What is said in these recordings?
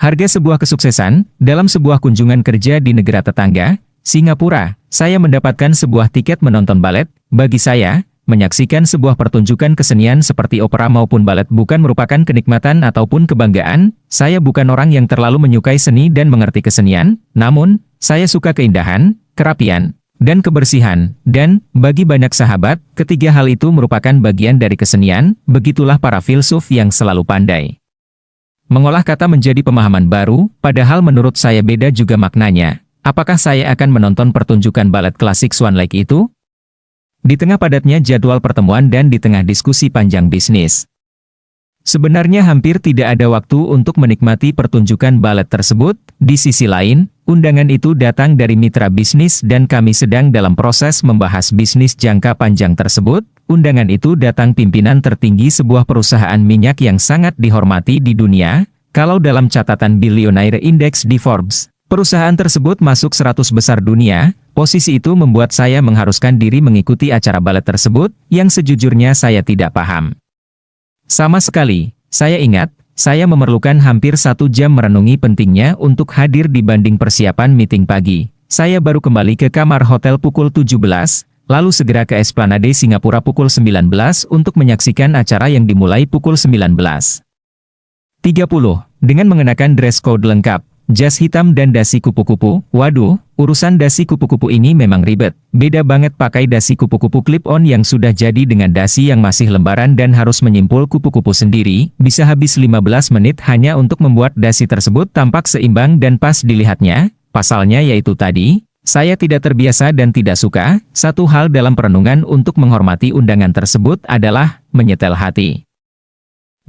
Harga sebuah kesuksesan. Dalam sebuah kunjungan kerja di negara tetangga, Singapura, saya mendapatkan sebuah tiket menonton balet. Bagi saya, menyaksikan sebuah pertunjukan kesenian seperti opera maupun balet bukan merupakan kenikmatan ataupun kebanggaan. Saya bukan orang yang terlalu menyukai seni dan mengerti kesenian, namun, saya suka keindahan, kerapian, dan kebersihan. Dan, bagi banyak sahabat, ketiga hal itu merupakan bagian dari kesenian. Begitulah para filsuf yang selalu pandai mengolah kata menjadi pemahaman baru, padahal menurut saya beda juga maknanya. Apakah saya akan menonton pertunjukan balet klasik Swan Lake itu? Di tengah padatnya jadwal pertemuan dan di tengah diskusi panjang bisnis, sebenarnya hampir tidak ada waktu untuk menikmati pertunjukan balet tersebut. Di sisi lain, undangan itu datang dari mitra bisnis dan kami sedang dalam proses membahas bisnis jangka panjang tersebut. Undangan itu datang pimpinan tertinggi sebuah perusahaan minyak yang sangat dihormati di dunia. Kalau dalam catatan Billionaire Index di Forbes, perusahaan tersebut masuk 100 besar dunia. Posisi itu membuat saya mengharuskan diri mengikuti acara balet tersebut, yang sejujurnya saya tidak paham sama sekali. Saya ingat, saya memerlukan hampir 1 jam merenungi pentingnya untuk hadir dibanding persiapan meeting pagi. Saya baru kembali ke kamar hotel pukul 17, lalu segera ke Esplanade Singapura pukul 19 untuk menyaksikan acara yang dimulai pukul 19.30. Dengan mengenakan dress code lengkap, jas hitam dan dasi kupu-kupu. Waduh, urusan dasi kupu-kupu ini memang ribet. Beda banget pakai dasi kupu-kupu clip-on yang sudah jadi dengan dasi yang masih lembaran dan harus menyimpul kupu-kupu sendiri. Bisa habis 15 menit hanya untuk membuat dasi tersebut tampak seimbang dan pas dilihatnya. Pasalnya yaitu tadi, saya tidak terbiasa dan tidak suka. Satu hal dalam perenungan untuk menghormati undangan tersebut adalah menyetel hati.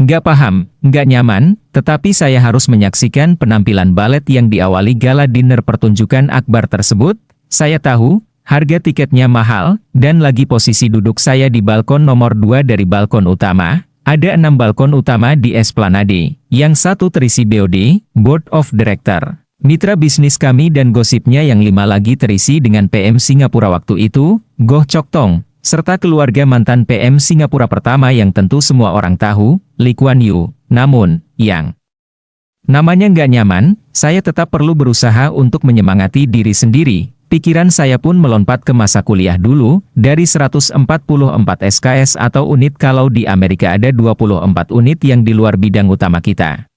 Nggak paham, nggak nyaman, tetapi saya harus menyaksikan penampilan balet yang diawali gala dinner pertunjukan akbar tersebut. Saya tahu, harga tiketnya mahal, dan lagi posisi duduk saya di balkon nomor 2 dari balkon utama. Ada 6 balkon utama di Esplanade, yang satu terisi BOD, Board of Director, mitra bisnis kami dan gosipnya yang 5 lagi terisi dengan PM Singapura waktu itu, Goh Chok Tong, serta keluarga mantan PM Singapura pertama yang tentu semua orang tahu, Lee Kuan Yew. Namun, yang namanya nggak nyaman, saya tetap perlu berusaha untuk menyemangati diri sendiri. Pikiran saya pun melompat ke masa kuliah dulu, dari 144 SKS atau unit kalau di Amerika ada 24 unit yang di luar bidang utama kita.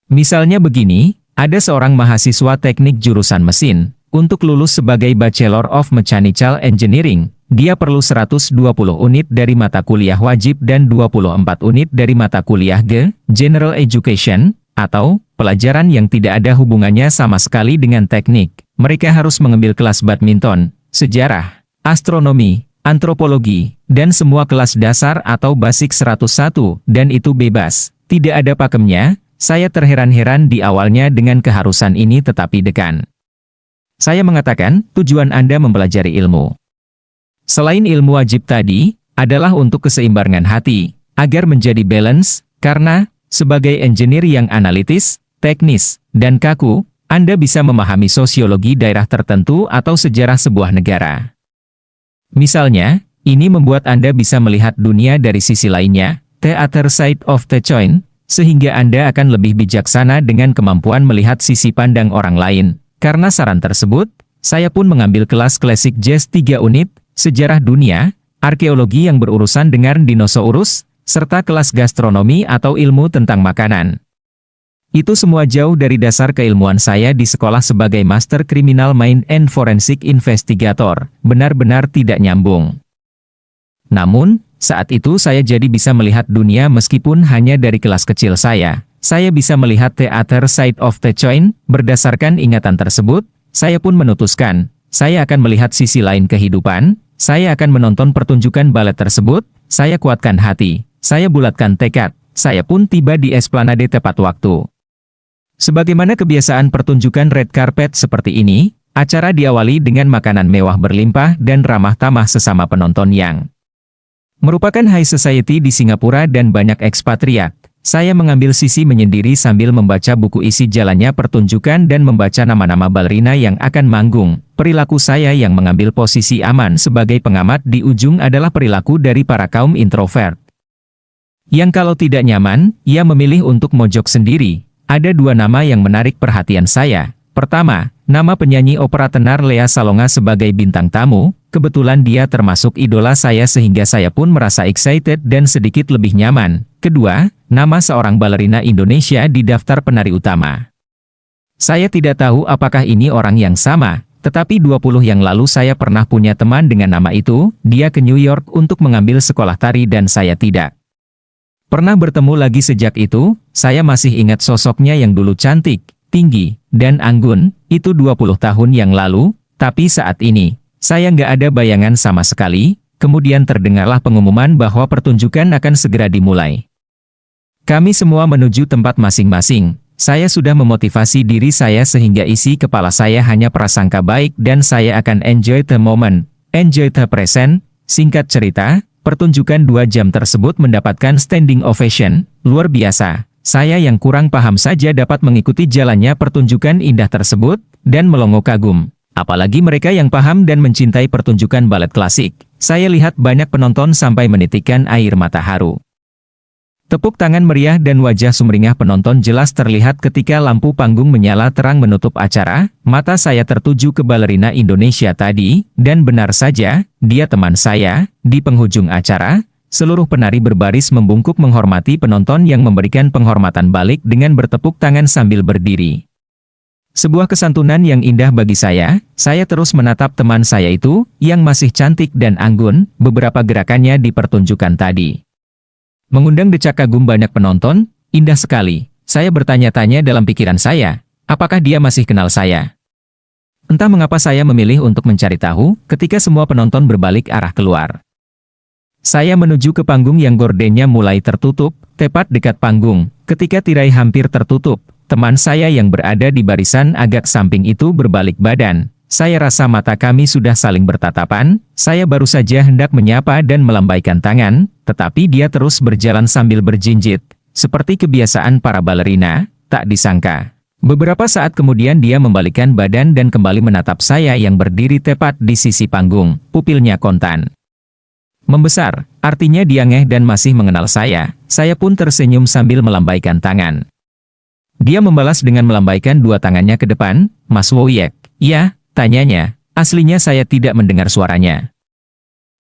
Misalnya begini, ada seorang mahasiswa teknik jurusan mesin, untuk lulus sebagai Bachelor of Mechanical Engineering, dia perlu 120 unit dari mata kuliah wajib dan 24 unit dari mata kuliah General Education, atau pelajaran yang tidak ada hubungannya sama sekali dengan teknik. Mereka harus mengambil kelas badminton, sejarah, astronomi, antropologi, dan semua kelas dasar atau basic 101, dan itu bebas. Tidak ada pakemnya. Saya terheran-heran di awalnya dengan keharusan ini tetapi dekan. Saya mengatakan, tujuan Anda mempelajari ilmu selain ilmu wajib tadi, adalah untuk keseimbangan hati, agar menjadi balance, karena, sebagai engineer yang analitis, teknis, dan kaku, Anda bisa memahami sosiologi daerah tertentu atau sejarah sebuah negara. Misalnya, ini membuat Anda bisa melihat dunia dari sisi lainnya, the other side of the coin, sehingga Anda akan lebih bijaksana dengan kemampuan melihat sisi pandang orang lain. Karena saran tersebut, saya pun mengambil kelas klasik jazz 3 unit, sejarah dunia, arkeologi yang berurusan dengan dinosaurus, serta kelas gastronomi atau ilmu tentang makanan. Itu semua jauh dari dasar keilmuan saya di sekolah sebagai Master Criminal Mind and Forensic Investigator, benar-benar tidak nyambung. Namun, saat itu saya jadi bisa melihat dunia meskipun hanya dari kelas kecil saya. Saya bisa melihat the other side of the coin. Berdasarkan ingatan tersebut, saya pun memutuskan, saya akan melihat sisi lain kehidupan. Saya akan menonton pertunjukan balet tersebut. Saya kuatkan hati, saya bulatkan tekad. Saya pun tiba di Esplanade tepat waktu. Sebagaimana kebiasaan pertunjukan red carpet seperti ini, acara diawali dengan makanan mewah berlimpah dan ramah tamah sesama penonton yang merupakan high society di Singapura dan banyak ekspatriat. Saya mengambil sisi menyendiri sambil membaca buku isi jalannya pertunjukan dan membaca nama-nama balerina yang akan manggung. Perilaku saya yang mengambil posisi aman sebagai pengamat di ujung adalah perilaku dari para kaum introvert, yang kalau tidak nyaman, ia memilih untuk mojok sendiri. Ada dua nama yang menarik perhatian saya. Pertama, nama penyanyi opera tenar Lea Salonga sebagai bintang tamu. Kebetulan dia termasuk idola saya sehingga saya pun merasa excited dan sedikit lebih nyaman. Kedua, nama seorang balerina Indonesia di daftar penari utama. Saya tidak tahu apakah ini orang yang sama, tetapi 20 yang lalu saya pernah punya teman dengan nama itu. Dia ke New York untuk mengambil sekolah tari dan saya tidak pernah bertemu lagi sejak itu. Saya masih ingat sosoknya yang dulu cantik, tinggi, dan anggun, itu 20 tahun yang lalu, tapi saat ini, saya nggak ada bayangan sama sekali. Kemudian terdengarlah pengumuman bahwa pertunjukan akan segera dimulai. Kami semua menuju tempat masing-masing. Saya sudah memotivasi diri saya sehingga isi kepala saya hanya prasangka baik dan saya akan enjoy the moment, enjoy the present. Singkat cerita, pertunjukan 2 jam tersebut mendapatkan standing ovation, luar biasa. Saya yang kurang paham saja dapat mengikuti jalannya pertunjukan indah tersebut, dan melongo kagum. Apalagi mereka yang paham dan mencintai pertunjukan balet klasik. Saya lihat banyak penonton sampai menitikkan air mata haru. Tepuk tangan meriah dan wajah sumringah penonton jelas terlihat ketika lampu panggung menyala terang menutup acara. Mata saya tertuju ke balerina Indonesia tadi, dan benar saja, dia teman saya. Di penghujung acara, seluruh penari berbaris membungkuk menghormati penonton yang memberikan penghormatan balik dengan bertepuk tangan sambil berdiri. Sebuah kesantunan yang indah bagi saya terus menatap teman saya itu, yang masih cantik dan anggun, beberapa gerakannya di pertunjukan tadi mengundang decak kagum banyak penonton. Indah sekali. Saya bertanya-tanya dalam pikiran saya, apakah dia masih kenal saya? Entah mengapa saya memilih untuk mencari tahu, ketika semua penonton berbalik arah keluar. Saya menuju ke panggung yang gordennya mulai tertutup, tepat dekat panggung. Ketika tirai hampir tertutup, teman saya yang berada di barisan agak samping itu berbalik badan. Saya rasa mata kami sudah saling bertatapan. Saya baru saja hendak menyapa dan melambaikan tangan, tetapi dia terus berjalan sambil berjinjit. Seperti kebiasaan para balerina, tak disangka. Beberapa saat kemudian dia membalikkan badan dan kembali menatap saya yang berdiri tepat di sisi panggung. Pupilnya kontan membesar, artinya dia ngeh dan masih mengenal saya. Saya pun tersenyum sambil melambaikan tangan. Dia membalas dengan melambaikan 2 tangannya ke depan. Mas Woyek, ya, tanyanya. Aslinya saya tidak mendengar suaranya.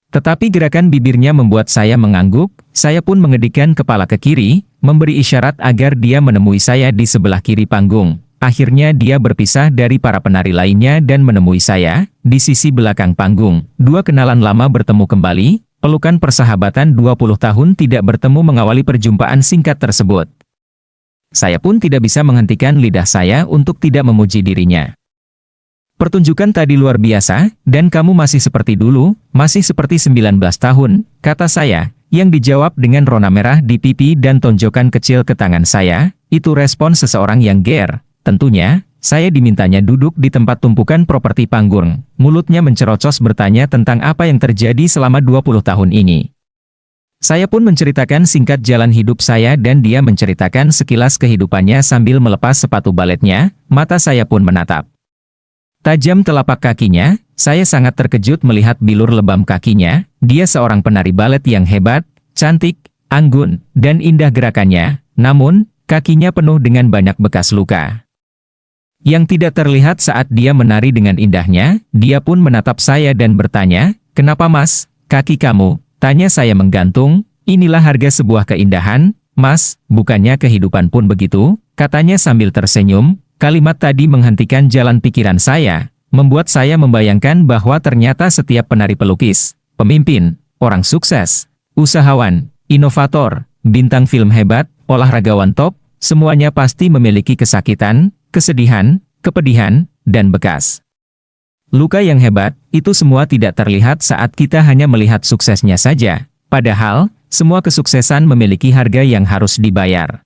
Tetapi gerakan bibirnya membuat saya mengangguk. Saya pun mengedikkan kepala ke kiri, memberi isyarat agar dia menemui saya di sebelah kiri panggung. Akhirnya dia berpisah dari para penari lainnya dan menemui saya di sisi belakang panggung. 2 kenalan lama bertemu kembali. Pelukan persahabatan 20 tahun tidak bertemu mengawali perjumpaan singkat tersebut. Saya pun tidak bisa menghentikan lidah saya untuk tidak memuji dirinya. Pertunjukan tadi luar biasa, dan kamu masih seperti dulu, masih seperti 19 tahun, kata saya, yang dijawab dengan rona merah di pipi dan tonjokan kecil ke tangan saya. Itu respon seseorang yang ger. Tentunya, saya dimintanya duduk di tempat tumpukan properti panggung. Mulutnya mencerocos bertanya tentang apa yang terjadi selama 20 tahun ini. Saya pun menceritakan singkat jalan hidup saya dan dia menceritakan sekilas kehidupannya sambil melepas sepatu baletnya. Mata saya pun menatap tajam telapak kakinya. Saya sangat terkejut melihat bilur lebam kakinya. Dia seorang penari balet yang hebat, cantik, anggun, dan indah gerakannya. Namun, kakinya penuh dengan banyak bekas luka yang tidak terlihat saat dia menari dengan indahnya. Dia pun menatap saya dan bertanya, "Kenapa mas, kaki kamu?" Tanya saya menggantung. "Inilah harga sebuah keindahan, mas, bukannya kehidupan pun begitu?" Katanya sambil tersenyum. Kalimat tadi menghentikan jalan pikiran saya, membuat saya membayangkan bahwa ternyata setiap penari pelukis, pemimpin, orang sukses, usahawan, inovator, bintang film hebat, olahragawan top, semuanya pasti memiliki kesakitan, kesedihan, kepedihan, dan bekas luka yang hebat. Itu semua tidak terlihat saat kita hanya melihat suksesnya saja. Padahal, semua kesuksesan memiliki harga yang harus dibayar.